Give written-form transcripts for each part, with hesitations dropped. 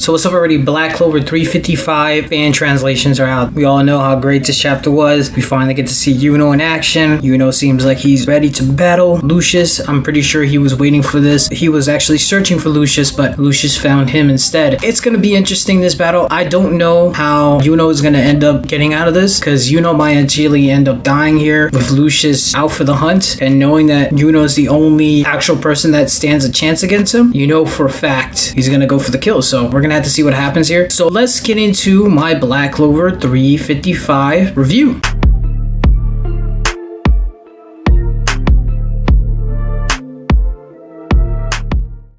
So what's up already? Black Clover 355 fan translations are out. We all know how great this chapter was. We finally get to see Yuno in action. Yuno seems like he's ready to battle Lucius. I'm pretty sure he was waiting for this. He was actually searching for Lucius, but Lucius found him instead. It's going to be interesting, this battle. I don't know how Yuno is going to end up getting out of this, because Yuno might actually end up dying here with Lucius out for the hunt. And knowing that Yuno is the only actual person that stands a chance against him, you know for a fact he's going to go for the kill. So we're going to have to see what happens here. So let's get into my Black Clover 355 review.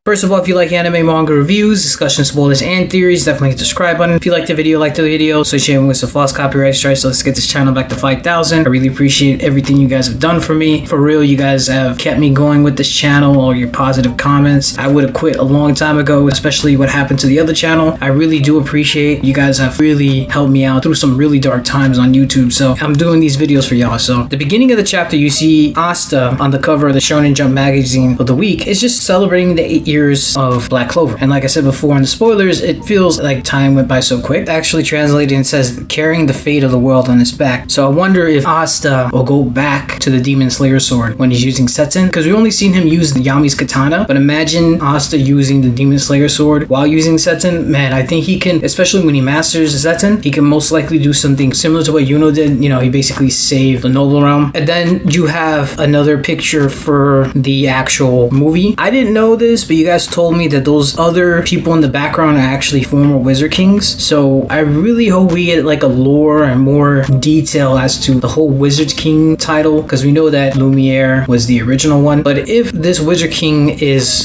First of all, if you like anime, manga reviews, discussion, spoilers, and theories, definitely hit the subscribe button. If you like the video, so sharing with some false copyright strikes. So let's get this channel back to 5,000. I really appreciate everything you guys have done for me. For real, you guys have kept me going with this channel, all your positive comments. I would have quit a long time ago, especially what happened to the other channel. I really do appreciate you guys have really helped me out through some really dark times on YouTube. So I'm doing these videos for y'all. So the beginning of the chapter, you see 𝚲𝚘𝚎𝚪 on the cover of the Shonen Jump magazine of the week. It's just celebrating the 8 years of Black Clover. And like I said before in the spoilers, it feels like time went by so quick. Actually translated and says carrying the fate of the world on his back. So I wonder if 𝚲𝚘𝚎𝚪 will go back to the Demon Slayer sword when he's using 𝚲𝚘𝚙𝚢, because we only seen him use the Yami's katana, but imagine 𝚲𝚘𝚎𝚪 using the Demon Slayer sword while using 𝚲𝚙𝚢𝚎. Man, I think he can, especially when he masters 𝚲𝚙𝚎, he can most likely do something similar to what Yuno did. You know, he basically saved the Noble Realm. And then you have another picture for the actual movie. I didn't know this, but you guys told me that those other people in the background are actually former Wizard Kings. So I really hope we get like a lore and more detail as to the whole Wizard King title, because we know that Lumiere was the original one. But if this Wizard King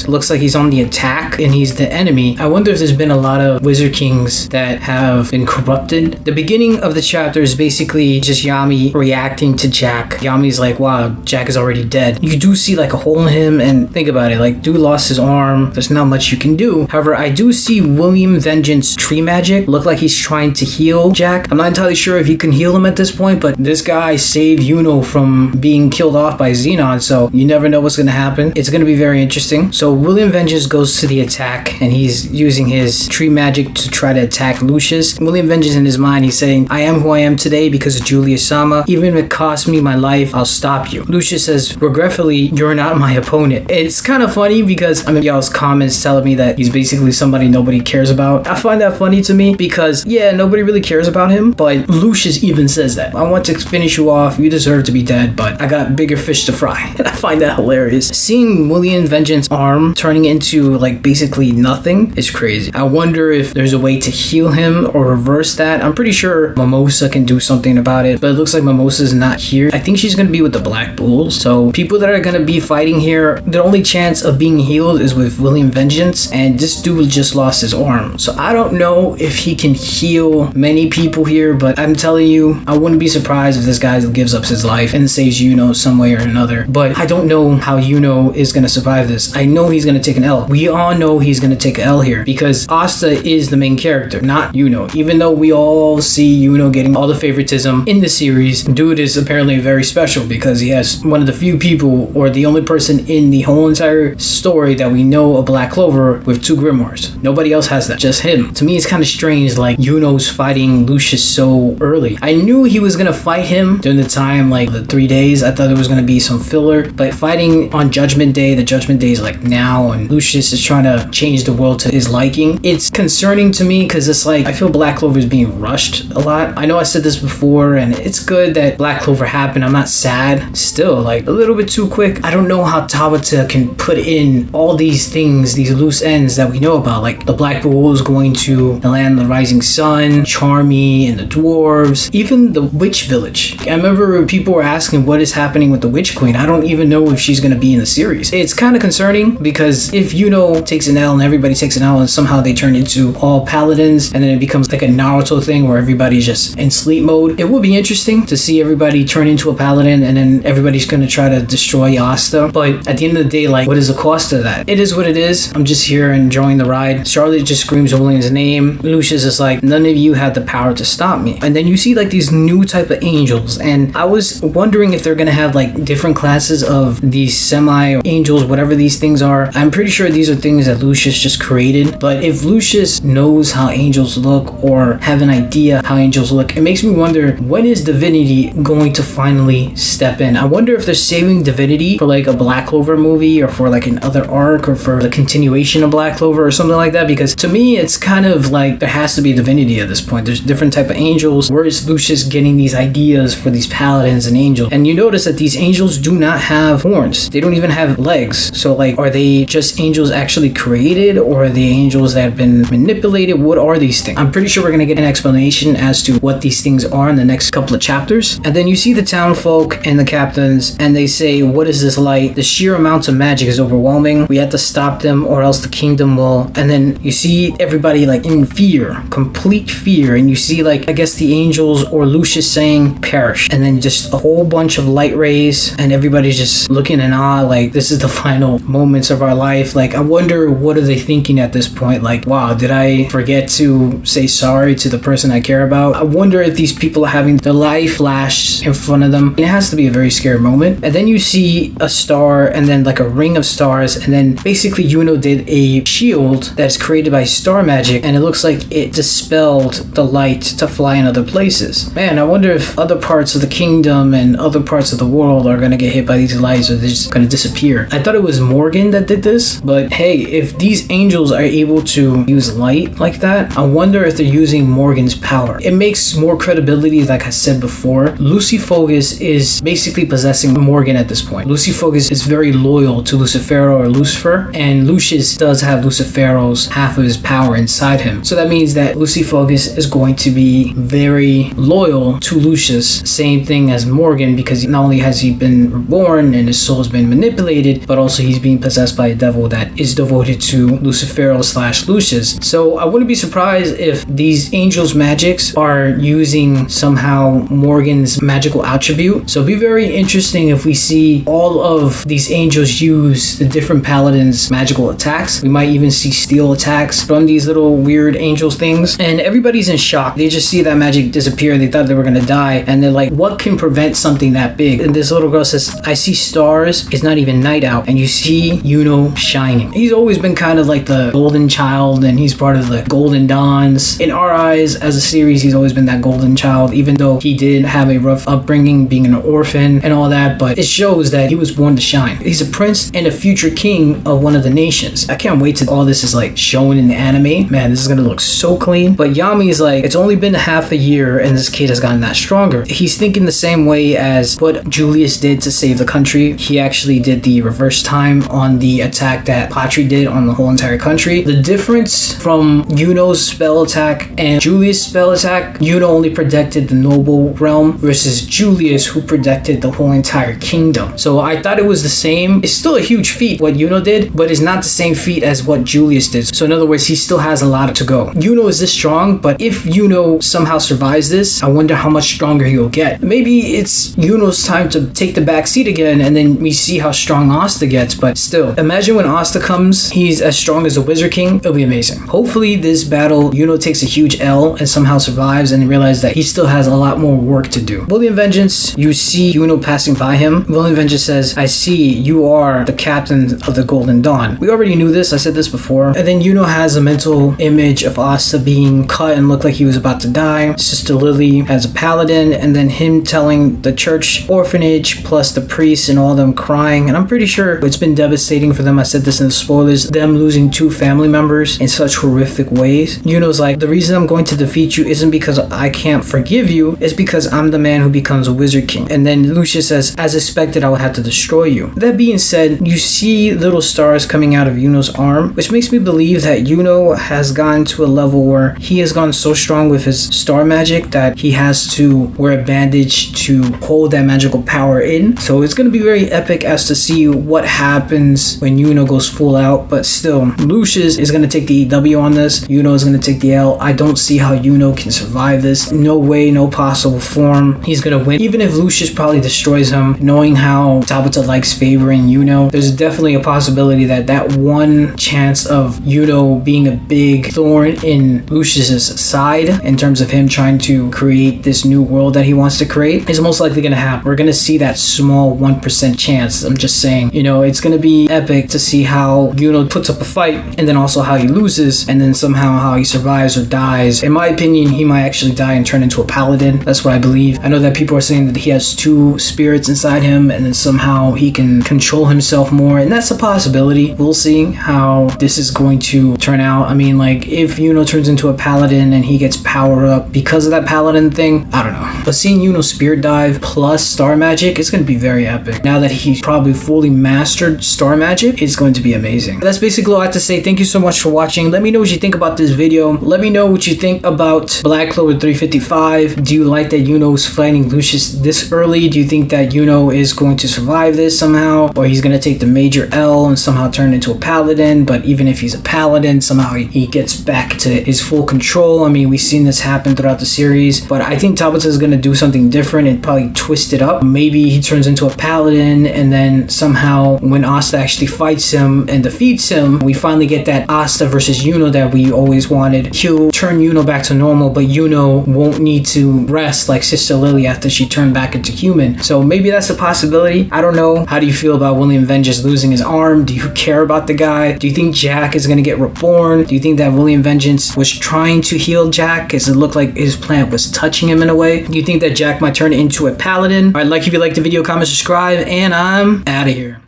looks like he's on the attack and he's the enemy, I wonder if there's been a lot of Wizard Kings that have been corrupted. The beginning of the chapter is basically just Yami reacting to Jack. Yami's like, wow, Jack is already dead. You do see like a hole in him, and think about it, like dude lost his arm. There's not much you can do. However, I do see William Vengeance tree magic look like he's trying to heal Jack. I'm not entirely sure if he can heal him at this point, but this guy saved Yuno from being killed off by Xenon, so you never know what's going to happen. It's going to be very interesting. So William Vengeance goes to the attack, and he's using his tree magic to try to attack Lucius. William Vengeance in his mind, he's saying, I am who I am today because of Julius-sama. Even if it costs me my life, I'll stop you. Lucius says, regretfully, you're not my opponent. It's kind of funny because, I mean, y'all's comments telling me that he's basically somebody nobody cares about. I find that funny to me because, yeah, nobody really cares about him, but Lucius even says that. I want to finish you off. You deserve to be dead, but I got bigger fish to fry. And I find that hilarious. Seeing William Vengeance's arm turning into like basically nothing is crazy. I wonder if there's a way to heal him or reverse that. I'm pretty sure Mimosa can do something about it, but it looks like Mimosa's not here. I think she's going to be with the Black Bulls. So people that are going to be fighting here, their only chance of being healed is with William Vengeance, and this dude just lost his arm. So I don't know if he can heal many people here, but I'm telling you, I wouldn't be surprised if this guy gives up his life and saves Yuno some way or another. But I don't know how Yuno is going to survive this. I know he's going to take an L. We all know he's going to take an L here because 𝚲𝚘𝚎𝚪 is the main character, not Yuno. Even though we all see Yuno getting all the favoritism in the series, dude is apparently very special because he has one of the few people, or the only person in the whole entire story that we know of Black Clover with 2 grimoires. Nobody else has that, just him. To me, it's kind of strange, like Yuno's fighting Lucius so early. I knew he was gonna fight him during the time, like the 3 days. I thought there was gonna be some filler, but fighting on Judgment Day, the Judgment Day is like now, and Lucius is trying to change the world to his liking. It's concerning to me because it's like I feel Black Clover is being rushed a lot. I know I said this before, and it's good that Black Clover happened. I'm not sad. Still, like a little bit too quick. I don't know how 𝚲𝚘𝚎𝚪 can put in all these things, these loose ends that we know about, like the Black Bull is going to the land of the rising sun, Charmy and the dwarves, even the witch village. I remember people were asking what is happening with the witch queen. I don't even know if she's going to be in the series. It's kind of concerning because if Yuno takes an L and everybody takes an L and somehow they turn into all paladins and then it becomes like a Naruto thing where everybody's just in sleep mode, it would be interesting to see everybody turn into a paladin and then everybody's going to try to destroy 𝚲𝚘𝚎𝚪. But at the end of the day, like, what is the cost of that? It is what it is. I'm just here enjoying the ride. Charlotte just screams William's name. Lucius is like, none of you had the power to stop me. And then you see like these new type of angels, and I was wondering if they're gonna have like different classes of these semi-angels, whatever these things are. I'm pretty sure these are things that Lucius just created, but if Lucius knows how angels look or have an idea how angels look, it makes me wonder, when is Divinity going to finally step in? I wonder if they're saving Divinity for like a Black Clover movie, or for like another arc, or for the continuation of Black Clover or something like that, because to me it's kind of like there has to be Divinity at this point. There's different type of angels. Where is Lucius getting these ideas for these paladins and angels? And you notice that these angels do not have horns. They don't even have legs. So like, are they just angels actually created, or are they angels that have been manipulated? What are these things? I'm pretty sure we're gonna get an explanation as to what these things are in the next couple of chapters. And then you see the town folk and the captains, and they say, what is this light? The sheer amount of magic is overwhelming. We have to stop them, or else the kingdom will. And then you see everybody like in fear, complete fear, and you see like, I guess the angels or Lucius saying perish, and then just a whole bunch of light rays, and everybody's just looking in awe, like this is the final moments of our life. Like, I wonder, what are they thinking at this point? Like, wow, did I forget to say sorry to the person I care about? I wonder if these people are having their life flashed in front of them. It has to be a very scary moment. And then you see a star, and then like a ring of stars, and then basically Yuno did a shield that's created by star magic, and it looks like it dispelled the light to fly in other places. Man, I wonder if other parts of the kingdom and other parts of the world are gonna get hit by these lights, or they're just gonna disappear. I thought it was Morgan that did this, but hey, if these angels are able to use light like that, I wonder if they're using Morgan's power. It makes more credibility. Like I said before, 𝚤𝚙𝚎 is basically possessing Morgan at this point. 𝚤𝚙𝚎 is very loyal to Lucifero or Lucifer, and Lucius does have Lucifero's half of his power inside him. So that means that 𝚤𝚙𝚎 is going to be very loyal to Lucius. Same thing as Morgan, because not only has he been reborn and his soul has been manipulated, but also he's being possessed by a devil that is devoted to Lucifero/Lucius. So I wouldn't be surprised if these angels' magics are using somehow Morgan's magical attribute. So it'd be very interesting if we see all of these angels use the different paladins' magical attacks. We might even see steel attacks from these little weird angels things, and everybody's in shock. They just see that magic disappear. They thought they were gonna die, and they're like, what can prevent something that big? And this little girl says, I see stars. It's not even night out, and you see Yuno shining. He's always been kind of like the golden child, and he's part of the Golden Dawns. In our eyes, as a series, he's always been that golden child, even though he did have a rough upbringing, being an orphan and all that, but it shows that he was born to shine. He's a prince and a future king of one of the nations. I can't wait till all this is like shown in the anime. Man, this is gonna look so clean. But Yami is like, it's only been half a year and this kid has gotten that stronger. He's thinking the same way as what Julius did to save the country. He actually did the reverse time on the attack that Patri did on the whole entire country. The difference from Yuno's spell attack and Julius' spell attack, Yuno only protected the noble realm versus Julius, who protected the whole entire kingdom. So I thought it was the same. It's still a huge feat what Yuno did, but it's not the same feat as what Julius did. So in other words, he still has a lot to go. Yuno is this strong, but if Yuno somehow survives this, I wonder how much stronger he'll get. Maybe it's Yuno's time to take the back seat again, and then we see how strong Asta gets. But still, imagine when Asta comes, he's as strong as the Wizard King. It'll be amazing. Hopefully this battle, Yuno takes a huge L and somehow survives, and realizes that he still has a lot more work to do. William Vengeance, you see Yuno passing by him. William Vengeance says, I see you are the captain of the Golden Dawn. We already knew this. I said this before. And then Yuno has a mental image of Asta being cut and looked like he was about to die. Sister Lily has a paladin, and then him telling the church orphanage plus the priests and all of them crying. And I'm pretty sure it's been devastating for them. I said this in the spoilers, them losing 2 family members in such horrific ways. Yuno's like, the reason I'm going to defeat you isn't because I can't forgive you, it's because I'm the man who becomes a Wizard King. And then Lucius says, as expected, I will have to destroy you. That being said, you see little stars coming out of Yuno's arm, which makes me believe that Yuno has gotten to a level where he has gone so strong with his star magic that he has to wear a bandage to hold that magical power in. So it's going to be very epic as to see what happens when Yuno goes full out. But still, Lucius is going to take the W on this. Yuno is going to take the L. I don't see how Yuno can survive this. No way, no possible form. He's going to win. Even if Lucius probably destroys him, knowing how 𝚤𝚙𝚎 likes favoring Yuno, there's definitely a possibility possibility that that one chance of Yuno being a big thorn in Lucius's side in terms of him trying to create this new world that he wants to create is most likely going to happen. We're going to see that small 1% chance. I'm just saying, you know, it's going to be epic to see how Yuno puts up a fight and then also how he loses and then somehow how he survives or dies. In my opinion, he might actually die and turn into a paladin. That's what I believe. I know that people are saying that he has 2 spirits inside him and then somehow he can control himself more, and that's a possibility. We'll see how this is going to turn out. I mean, like, if Yuno turns into a paladin and he gets power up because of that paladin thing, I don't know. But seeing Yuno spirit dive plus star magic is going to be very epic. Now that he's probably fully mastered star magic, it's going to be amazing. That's basically all I have to say. Thank you so much for watching. Let me know what you think about this video. Let me know what you think about Black Clover 355. Do you like that Yuno is fighting Lucius this early? Do you think that Yuno is going to survive this somehow, or he's going to take the major L and somehow turn into a paladin? But even if he's a paladin, somehow he gets back to his full control. I mean, we've seen this happen throughout the series, but I think 𝚲𝚘𝚎𝚅 is going to do something different and probably twist it up. Maybe he turns into a paladin, and then somehow when Asta actually fights him and defeats him, we finally get that Asta versus Yuno that we always wanted. He'll turn Yuno back to normal, but Yuno won't need to rest like Sister Lily after she turned back into human. So maybe that's a possibility. I don't know. How do you feel about William Vengeance losing his arm? Do you care about the guy? Do you think Jack is going to get reborn? Do you think that William Vengeance was trying to heal Jack because it looked like his plant was touching him in a way? Do you think that Jack might turn into a paladin? Alright, like if you liked the video, comment, subscribe, and I'm out of here.